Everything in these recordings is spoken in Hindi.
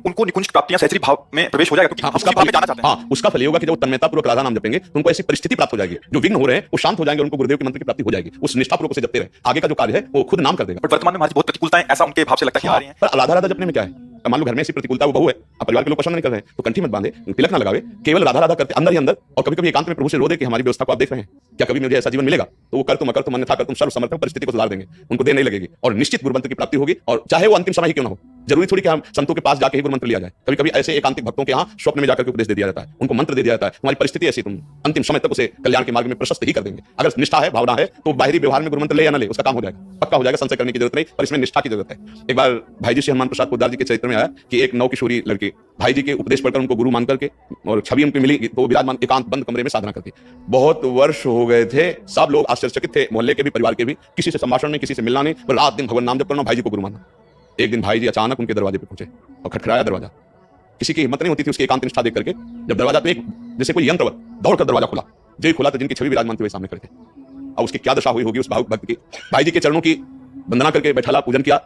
उनको निकुंज प्राप्तियां सहस्री भाव में प्रवेश हो जाएगा, क्योंकि उसका भाव में जाना चाहते हैं। उसका फल ये होगा कि जब वो तन्मयतापूर्वक राधा नाम जपेंगे तो उनको ऐसी परिस्थिति प्राप्त हो जाएगी, जो विघ्न हो रहे हैं वो शांत हो जाएंगे, उनको गुरुदेव के मंत्र की प्राप्ति हो जाएगी। उस निष्ठापूर्वक उसे जपते रहे, आगे का जो कार्य है वो खुद नाम कर देगा। बट वर्तमान में हमारी बहुत प्रतिकूलताएं ऐसा उनके भाव से लगता है कि आ रही हैं। पर राधा राधा जपने में क्या है? मान लो घर में ऐसी प्रतिकूलता, वो बहू है, अब परिवार के लोग पसंद नहीं कर रहे हैं, तो कंठी मत बांधे, तिलक ना लगावे, केवल राधा राधा करते अंदर ही अंदर, और कभी कभी एकांत में प्रभु से रो दे कि हमारी व्यवस्था को आप देख रहे हैं, क्या कभी मुझे ऐसा जीवन मिलेगा? तो वो कर तुम अकर तुम अन्यथा कर तुम सर्व समर्थ परिस्थिति को सुधार देंगे, उनको देर नहीं लगेगी और निश्चित गुरुमंत्र की प्राप्ति होगी। और चाहे वो अंतिम समय ही क्यों ना हो, जरूरी थोड़ी कि हम संतों के पास जाके ही गुरुमंत्र लिया जाए। कभी कभी ऐसे एकांतिक भक्तों के यहाँ स्वप्न में जाकर के उपदेश दे दिया जाता है, उनको मंत्र दे दिया जाता है, तुम्हारी परिस्थिति ऐसी, तुम अंतिम समय तक उसे कल्याण के मार्ग में प्रशस्त ही कर देंगे। अगर निष्ठा है, भावना है, तो बाहरी व्यवहार में गुरुमंत्र ले या ना ले, उसका काम हो जाएगा, पक्का हो जाएगा। संशय करने की जरूरत नहीं, पर इसमें निष्ठा की जरूरत है। एक बार भाई जी श्री हनुमान प्रसाद पोद्दार जी के चरित्र में आया कि एक नवकिशोरी लड़की भाई जी के उपदेश पढ़कर उनको गुरु मान करके और छवि उनको मिली, तो विराजमान एकांत बंद कमरे में साधना करती। बहुत वर्ष हो गए थे, सब लोग आश्चर्यचकित थे, मोहल्ले के भी, परिवार के भी, किसी से संभाषण नहीं, किसी से मिलना नहीं, पर रात दिन भगवान नाम जप करना, भाई जी को गुरु मानना। एक दिन भाई जी अचानक उनके दरवाजे पे पहुंचे और खटखटाया दरवाजा। किसी की हिम्मत नहीं होती थी उसकी एकांत निष्ठा देख करके। जब दरवाजा पे एक जैसे कोई यंत्रवत दौड़कर दरवाजा खुला, जो ही खुला तो जिनकी छवि विराजमान थी वही सामने खड़े थे। अब उसकी क्या दशा हुई होगी उस भावुक भक्त की। भाई जी के चरणों की वंदना करके बैठाला, पूजन किया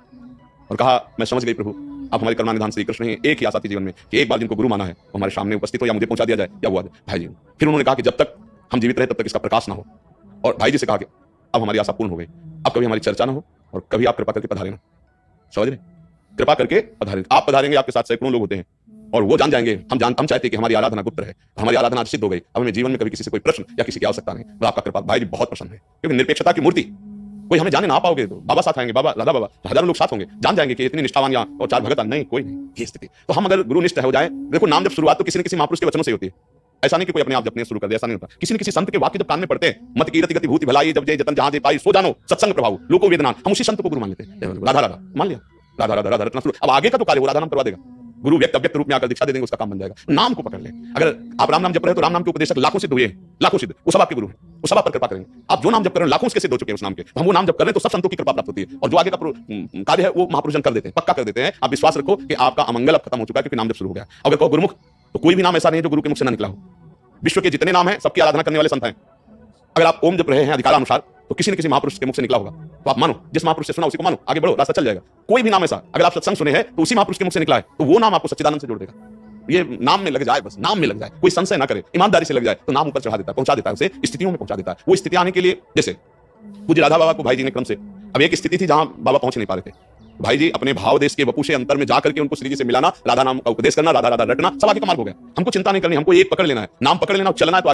और कहा, मैं समझ गई प्रभु, आप हमारे कर्मानिधान श्री कृष्ण हैं। एक ही आशा थी जीवन में कि एक बार जिनको गुरु माना है वो हमारे सामने उपस्थित हो, या मुझे पहुंचा दिया जाए या वो आ जाए। भाई जी फिर उन्होंने कहा कि जब तक हम जीवित रहे तब तक इसका प्रकाश ना हो, और भाई जी से कहा कि अब हमारी आशा पूर्ण हो गई, अब कभी हमारी चर्चा ना हो और कभी आप कृपा करके पधारे ना। समझ रहे? कृपा करके पधारें, आप पधारेंगे, आपके साथ सैकड़ों लोग होते हैं और वो जान जाएंगे, हम चाहते हैं कि हमारी आराधना गुप्त रहे, हमारी आराधना सिद्ध हो गई, अब हमें जीवन में कभी किसी से कोई प्रश्न या किसी की आवश्यकता नहीं। तो आपका कृपा भाई जी बहुत पसंद है, क्योंकि निरपेक्षता की मूर्ति, कोई हमें जाने ना पाओगे तो बाबा साथ आएंगे, बाबा राधा बाबा, हजारों लोग साथ होंगे, जान जाएंगे कि इतनी निष्ठावान यहाँ और चार भगत नहीं, कोई नहीं, ये स्थिति। तो हम अगर गुरुनिष्ठ हो जाए, देखो नाम जब शुरुआत तो किसी न किसी महापुरुष के वचनों से होती है, ऐसा नहीं कि कोई अपने आप जपने शुरू कर दे, ऐसा नहीं होता। किसी न किसी संत के वाक्य जब कान में पड़ते हैं, मत कीरति गति भूति भलाई, जब जय जतन जहां जे पाई, सो जानो सत्संग प्रभाव लोको वेदना, हम उसी संत को गुरु मान लेते हैं। राधा राधा मान लिया, राधा राधा राधा रत्ना शुरू। अब आगे का तो कार्य वो राधा नाम करवा देगा, गुरु व्यक्त अव्यक्त रूप में आकर दीक्षा दे देंगे, उसका काम बन जाएगा। नाम को पकड़ ले, अगर आप राम नाम जप रहे हो तो राम नाम के उपदेशक लाखों सिद्ध हुए, लाखों सिद्ध, वो सब आपके गुरु हैं, वो सब आप पर कृपा करेंगे। आप जो नाम जप कर रहे हैं लाखों के सिद्ध हो चुके हैं उस नाम के, हम वो नाम जप कर रहे हैं तो सब संतों की कृपा प्राप्त होती है, और जो आगे का कार्य है वो महापुरुष कर देते हैं, पक्का कर देते हैं। आप विश्वास रखो कि आपका अमंगल अब खत्म हो चुका है, क्योंकि नाम जब शुरू हो गया। अगर कहो गुरुमुख, तो कोई भी नाम ऐसा नहीं है जो गुरु के मुख से न निकला हो। विश्व के जितने नाम हैं सबकी आराधना करने वाले संत हैं। अगर आप ओम जप रहे हैं अधिकारानुसार, तो किसी न किसी महापुरुष के मुख से निकला होगा, तो आप मानो, जिस महापुरुष से सुना उसी को मानो, आगे बढ़ो, रास्ता चल जाएगा। कोई भी नाम ऐसा अगर आप सत्संग सुने हैं तो उसी महापुरुष के मुख से निकला है, तो वो नाम आपको सच्चिदानंद से जोड़ देगा। ये नाम में लग जाए, बस नाम में लग जाए, कोई संशय ना करे, ईमानदारी से लग जाए, तो नाम ऊपर चढ़ा देता है, पहुंचा देता है, उसे स्थितियों में पहुंचा देता है। वो स्थिति आने के लिए, जैसे पूज्य राधा बाबा को भाई जी ने क्रम से, अब एक स्थिति थी जहां बाबा पहुंच नहीं पा रहे थे, भाई जी अपने भाव देश के वपु से अंतर में जाकर के उनको श्री जी से मिलाना, राधा नाम का उपदेश करना, राधा राधा रटना, सब आगे का मार्ग हो गया। हमको चिंता नहीं करनी, हमको एक पकड़ लेना है, नाम पकड़ लेना और चलना है। तो